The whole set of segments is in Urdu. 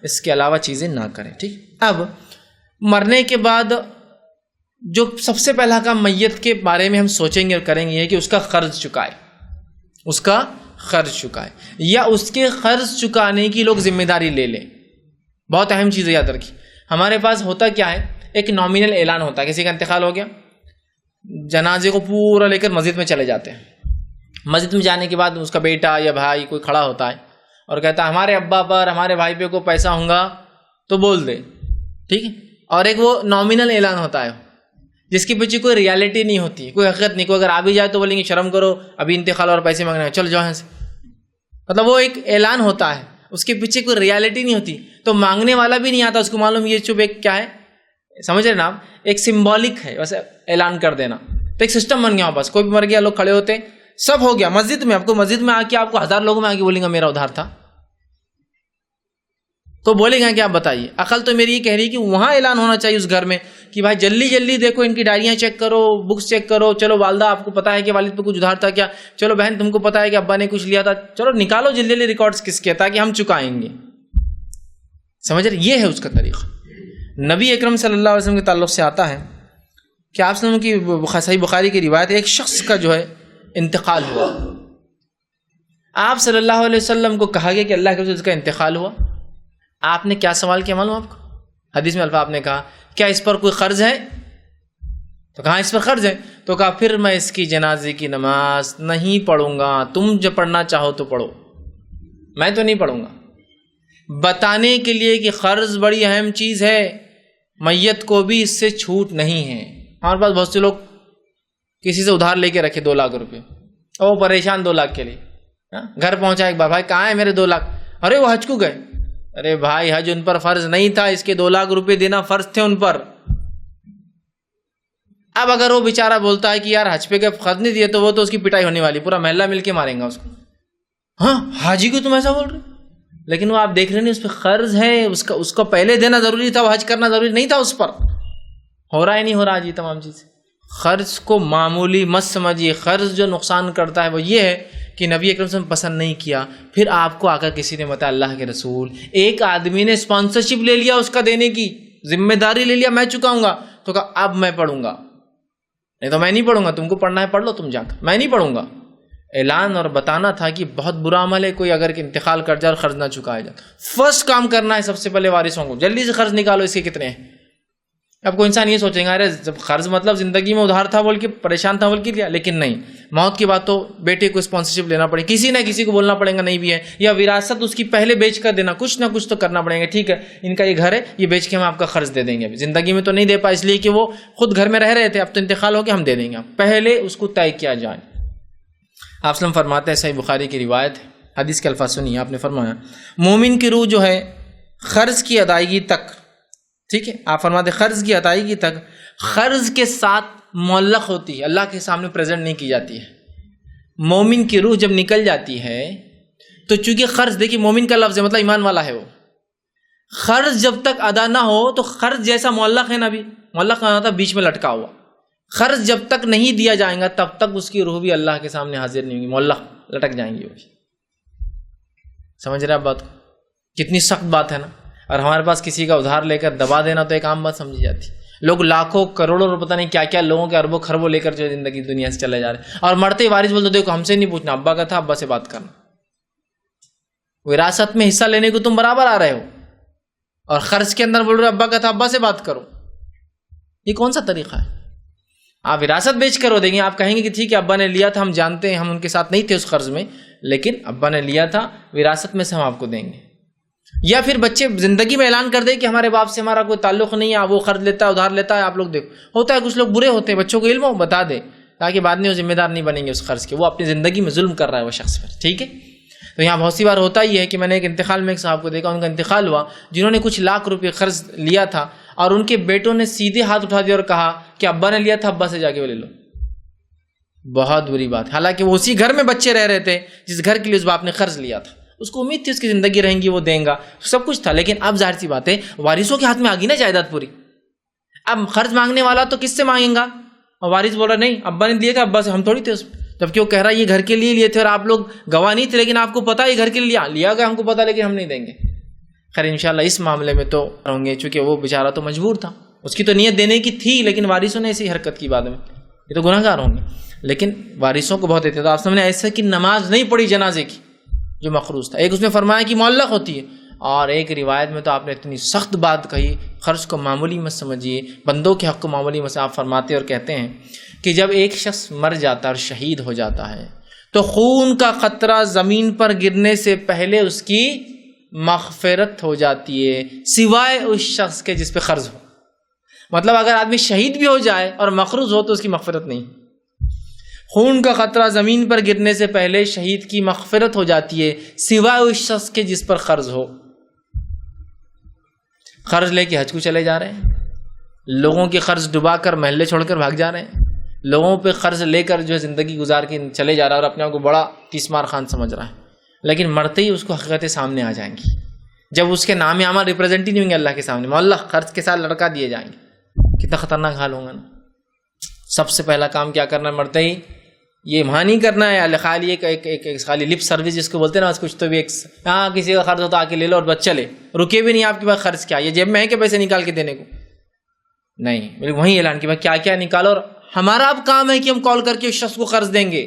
اس کے علاوہ چیزیں نہ کریں. ٹھیک. اب مرنے کے بعد جو سب سے پہلا کام میت کے بارے میں ہم سوچیں گے اور کریں گے یہ کہ اس کا قرض چکائے، اس کا قرض چکائے، یا اس کے قرض چکانے کی لوگ ذمہ داری لے لیں. بہت اہم چیز یاد رکھیے. ہمارے پاس ہوتا کیا ہے، ایک نامینل اعلان ہوتا ہے، کسی کا انتقال ہو گیا، جنازے کو پورا لے کر مسجد میں چلے جاتے ہیں. مسجد میں جانے کے بعد اس کا بیٹا یا بھائی کوئی کھڑا ہوتا ہے اور کہتا ہے ہمارے ابا پر ہمارے بھائی پہ کوئی پیسہ ہوگا تو بول دے. ٹھیک ہے. اور ایک وہ نامینل اعلان ہوتا ہے جس کے پیچھے کوئی ریالٹی نہیں ہوتی، کوئی حقیقت نہیں. کوئی اگر آ بھی جائے تو بولیں گے شرم کرو، ابھی انتقال اور پیسے مانگنے چل جاؤ یہاں سے. مطلب وہ ایک اعلان ہوتا ہے، اس کے پیچھے کوئی ریالٹی نہیں ہوتی، تو مانگنے والا بھی نہیں آتا، اس کو معلوم یہ چپ ایک کیا ہے، سمجھ رہے نا آپ، ایک سمبولک ہے ویسے اعلان کر دینا. تو ایک سسٹم بن گیا. بس کوئی بھی مر گیا، لوگ کھڑے ہوتے، سب ہو گیا. مسجد میں آپ کو مسجد میں آ کے آپ کو 1000 لوگوں میں آ کے بولیں گا میرا ادھار تھا، تو بولے گا کہ آپ بتائیے. عقل تو میری یہ کہہ رہی ہے کہ وہاں اعلان ہونا چاہیے اس گھر میں کہ بھائی جلدی جلدی دیکھو ان کی ڈائریاں چیک کرو، بکس چیک کرو. چلو والدہ آپ کو پتا ہے کہ والد پہ کچھ ادھار تھا کیا، چلو بہن تم کو پتا ہے کہ ابا نے کچھ لیا تھا، چلو نکالو جلدی جلدی ریکارڈز کس کے، تاکہ ہم چکائیں گے. سمجھ رہے، یہ ہے اس کا طریقہ. نبی اکرم صلی اللہ علیہ وسلم کے تعلق سے آتا ہے کہ آپ صلی اللہ علیہ وسلم کی صحیح بخاری کی روایت ہے، ایک شخص کا جو ہے انتقال ہوا. آپ صلی اللہ علیہ وسلم کو کہا گیا کہ اللہ کے رسول کا انتقال ہوا. آپ نے کیا سوال کیا معلوم آپ کو؟ حدیث میں الفاظ آپ نے کہا کیا اس پر کوئی قرض ہے؟ تو کہا اس پر قرض ہے. تو کہا پھر میں اس کی جنازے کی نماز نہیں پڑھوں گا، تم جو پڑھنا چاہو تو پڑھو، میں تو نہیں پڑھوں گا. بتانے کے لیے کہ قرض بڑی اہم چیز ہے، میت کو بھی اس سے چھوٹ نہیں ہے. ہمارے پاس بہت سے لوگ کسی سے ادھار لے کے رکھے 2 لاکھ روپے، اور وہ پریشان 2 لاکھ کے لیے. گھر پہنچا ایک بار، بھائی کہاں ہے میرے 2 لاکھ؟ ارے وہ حج کو گئے. ارے بھائی حج ان پر فرض نہیں تھا، اس کے 2 لاکھ روپے دینا فرض تھے ان پر. اب اگر وہ بیچارہ بولتا ہے کہ یار حج پہ کے فرض نہیں دیے، تو وہ تو اس کی پٹائی ہونے والی، پورا محلہ مل کے ماریں گا اس کو. ہاں حاجی کو تم ایسا بول رہے، لیکن وہ آپ دیکھ رہے نہیں اس پہ قرض ہے، اس کو پہلے دینا ضروری تھا، وہ حج کرنا ضروری نہیں تھا اس پر. ہو رہا ہے نہیں ہو رہا جی تمام چیزیں. قرض کو معمولی مت سمجھیے. قرض جو نقصان کرتا ہے وہ یہ ہے کہ نبی اکرم صلی اللہ علیہ وسلم پسند نہیں کیا. پھر آپ کو آ کر کسی نے بتایا اللہ کے رسول، ایک آدمی نے اسپانسرشپ لے لیا اس کا دینے کی، ذمہ داری لے لیا میں چکاؤں گا. تو کہا اب میں پڑھوں گا، نہیں تو میں نہیں پڑھوں گا، تم کو پڑھنا ہے پڑھ لو تم جا کر، میں نہیں پڑھوں گا. اعلان اور بتانا تھا کہ بہت برا عمل ہے کوئی اگر انتقال کر جائے اور قرض نہ چکایا جائے. فرسٹ کام کرنا ہے سب سے پہلے وارثوں کو، جلدی سے قرض نکالو، اس کے کتنے ہیں. اب کوئی انسان یہ سوچیں گا ارے جب قرض مطلب زندگی میں ادھار تھا بول کے پریشان تھا بول کے لیا، لیکن نہیں، موت کی بات تو بیٹے کو اسپانسرشپ لینا پڑے، کسی نہ کسی کو بولنا پڑے گا نہیں بھی ہے، یا وراثت اس کی پہلے بیچ کر دینا، کچھ نہ کچھ تو کرنا پڑے گا. ٹھیک ہے ان کا یہ گھر ہے، یہ بیچ کے ہم آپ کا قرض دے دیں گے. زندگی میں تو نہیں دے پائے اس لیے کہ وہ خود گھر میں رہ رہے تھے، اب تو انتقال ہو گیا، ہم دے دیں گے. پہلے اس کو طے کیا جائے. آپ صلی اللہ علیہ وسلم فرماتے ہیں، صحیح بخاری کی روایت، حدیث کے الفاظ سنیے. آپ نے فرمایا مومن کی روح جو ہے قرض کی ادائیگی تک، ٹھیک ہے، آپ فرماتے قرض کی ادائیگی تک قرض کے ساتھ معلق ہوتی ہے، اللہ کے سامنے پریزنٹ نہیں کی جاتی ہے. مومن کی روح جب نکل جاتی ہے تو چونکہ قرض، دیکھیے مومن کا لفظ ہے مطلب ایمان والا ہے، وہ قرض جب تک ادا نہ ہو تو قرض جیسا معلق ہے نا، بھی معلق نہ ہوتا بیچ میں لٹکا ہوا. قرض جب تک نہیں دیا جائے گا تب تک اس کی روح بھی اللہ کے سامنے حاضر نہیں ہوگی، معلق لٹک جائیں گی وہ. سمجھ رہے آپ بات کو؟ کتنی سخت بات ہے نا. اور ہمارے پاس کسی کا ادھار لے کر دبا دینا تو ایک عام بات سمجھی جاتی. لوگ لاکھوں کروڑوں روپے پتہ نہیں کیا کیا لوگوں کے اربوں خربوں لے کر جو زندگی دنیا سے چلے جا رہے ہیں، اور مرتے ہی وارث بولتے دیکھو ہم سے نہیں پوچھنا، ابا کا تھا ابا سے بات کرنا. وراثت میں حصہ لینے کو تم برابر آ رہے ہو، اور قرض کے اندر بول رہے ابا کا تھا ابا سے بات کرو. یہ کون سا طریقہ ہے؟ آپ وراثت بیچ کر ہو دیں گے، آپ کہیں گے کہ ٹھیک ہے ابا نے لیا تھا، ہم جانتے ہیں ہم ان کے ساتھ نہیں تھے اس قرض میں، لیکن ابا نے لیا تھا، وراثت میں سے ہم آپ کو دیں گے. یا پھر بچے زندگی میں اعلان کر دیں کہ ہمارے باپ سے ہمارا کوئی تعلق نہیں ہے، وہ قرض لیتا ہے ادھار لیتا ہے. آپ لوگ دیکھو ہوتا ہے کچھ لوگ برے ہوتے ہیں، بچوں کو علم ہو بتا دے تاکہ بعد میں وہ ذمہ دار نہیں بنیں گے اس قرض کے، وہ اپنی زندگی میں ظلم کر رہا ہے وہ شخص پر. ٹھیک ہے. تو یہاں بہت سی بار ہوتا ہی ہے کہ میں نے ایک انتقال میں ایک صاحب کو دیکھا، ان کا انتقال ہوا جنہوں نے کچھ لاکھ روپے قرض لیا تھا، اور ان کے بیٹوں نے سیدھے ہاتھ اٹھا دیا اور کہا کہ ابا نے لیا تھا ابا سے جا کے وہ لے لو. بہت بری بات. حالانکہ وہ اسی گھر میں بچے رہ رہے تھے جس گھر کے لیے اس باپ نے قرض لیا تھا، اس کو امید تھی اس کی زندگی رہیں گی وہ دیں گا، سب کچھ تھا. لیکن اب ظاہر سی بات ہے وارثوں کے ہاتھ میں آ گئی نا جائیداد پوری. اب قرض مانگنے والا تو کس سے مانگیں گا؟ اور وارث بول رہا نہیں ابا نے دیے تھے ابا سے، ہم تھوڑی تھے اس میں، جبکہ وہ کہہ رہا ہے یہ گھر کے لیے لیے تھے اور آپ لوگ گواہ نہیں تھے، لیکن آپ کو پتا یہ گھر کے لیے لیا گیا، ہم کو پتا لیکن ہم نہیں دیں گے. خیر انشاءاللہ اس معاملے میں تو ہوں گے، چونکہ وہ بیچارہ تو مجبور تھا، اس کی تو نیت دینے کی تھی، لیکن وارثوں نے ایسی حرکت کی بعد میں، یہ تو گناہ گار ہوں گے۔ لیکن وارثوں کو بہت احتیاط، آپ سامنے ایسا کہ نماز نہیں پڑھی جنازے کی جو مقروض تھا، ایک اس میں فرمایا کہ معلق ہوتی ہے، اور ایک روایت میں تو آپ نے اتنی سخت بات کہی، قرض کو معمولی مت سمجھیے، بندوں کے حق کو معمولی مت، آپ فرماتے اور کہتے ہیں کہ جب ایک شخص مر جاتا ہے اور شہید ہو جاتا ہے تو خون کا قطرہ زمین پر گرنے سے پہلے اس کی مغفرت ہو جاتی ہے، سوائے اس شخص کے جس پہ قرض ہو۔ مطلب اگر آدمی شہید بھی ہو جائے اور مقروض ہو تو اس کی مغفرت نہیں۔ خون کا قطرہ زمین پر گرنے سے پہلے شہید کی مغفرت ہو جاتی ہے، سوائے اس شخص کے جس پر قرض ہو۔ قرض لے کے حج کو چلے جا رہے ہیں، لوگوں کے قرض ڈبا کر محلے چھوڑ کر بھاگ جا رہے ہیں، لوگوں پہ قرض لے کر جو ہے زندگی گزار کے چلے جا رہا ہے اور اپنے آپ کو بڑا تیسمار خان سمجھ رہا ہے، لیکن مرتے ہی اس کو حقیقتیں سامنے آ جائیں گی، جب اس کے نام عامہ ریپرزینٹ ہی نہیں ہوں گے اللہ کے سامنے، معلق قرض کے ساتھ لڑکا دیے جائیں گے، کتنا خطرناک حال ہوگا نا۔ سب سے پہلا کام کیا کرنا ہے مرتے ہی؟ یہ وہاں نہیں کرنا ہے خالی ایک خالی لپ سروس جس کو بولتے ہیں نا، کچھ تو بھی ایک ہاں کسی کا قرض ہوتا آ کے لے لو اور بس چلے، رکے بھی نہیں آپ کے پاس قرض کیا، یہ جیب میں ہے کہ پیسے نکال کے دینے کو نہیں، بلکہ وہیں اعلان کہ کیا کیا نکالو، اور ہمارا اب کام ہے کہ ہم کال کر کے اس شخص کو قرض دیں گے۔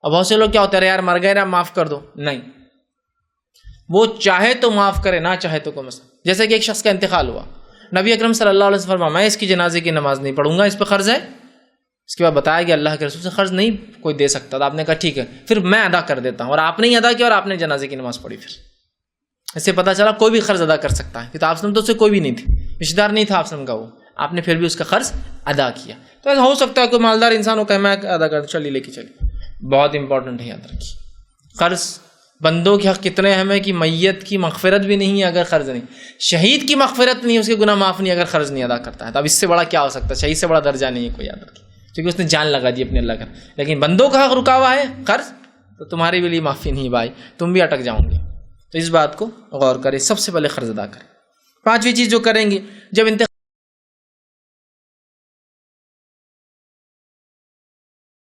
اب بہت سے لوگ کیا ہوتا ہے، یار مر گئے نا معاف کر دو، نہیں، وہ چاہے تو معاف کرے، نہ چاہے تو کوئی مسئلہ۔ جیسے کہ ایک شخص کا انتقال ہوا، نبی اکرم صلی اللہ علیہ وسلم فرمایا میں اس کی جنازے کی نماز نہیں پڑھوں گا، اس پہ قرض ہے۔ اس کے بعد بتایا کہ اللہ کے رسول سے قرض نہیں کوئی دے سکتا، تو آپ نے کہا ٹھیک ہے پھر میں ادا کر دیتا ہوں، اور آپ نے ہی ادا کیا اور آپ نے جنازے کی نماز پڑھی۔ پھر اس سے پتہ چلا کوئی بھی قرض ادا کر سکتا ہے، کہ تو آپ تو اس سے کوئی بھی نہیں تھی، رشتہ دار نہیں تھا آپ کا وہ، آپ نے پھر بھی اس کا قرض ادا کیا۔ تو ایسا ہو سکتا ہے کوئی مالدار انسان ہو کہ میں ادا کر چلیے لے کے چلیے، بہت امپورٹنٹ ہے، یاد رکھیے قرض بندوں کے حق کتنے اہم ہے کہ میت کی مغفرت بھی نہیں ہے اگر قرض نہیں، شہید کی مغفرت نہیں، اس کے گناہ معاف نہیں اگر قرض نہیں ادا کرتا ہے، تو اب اس سے بڑا کیا ہو سکتا ہے، شہید سے بڑا درجہ نہیں ہے کوئی، یاد رکھیے، کیونکہ اس نے جان لگا دی اپنے اللہ کا۔ لیکن بندوں کا حق رکا ہوا ہے قرض، تو تمہارے بھی لیے معافی نہیں بھائی، تم بھی اٹک جاؤں گے۔ تو اس بات کو غور کریں، سب سے پہلے قرض ادا کریں۔ پانچویں چیز جو کریں گے جب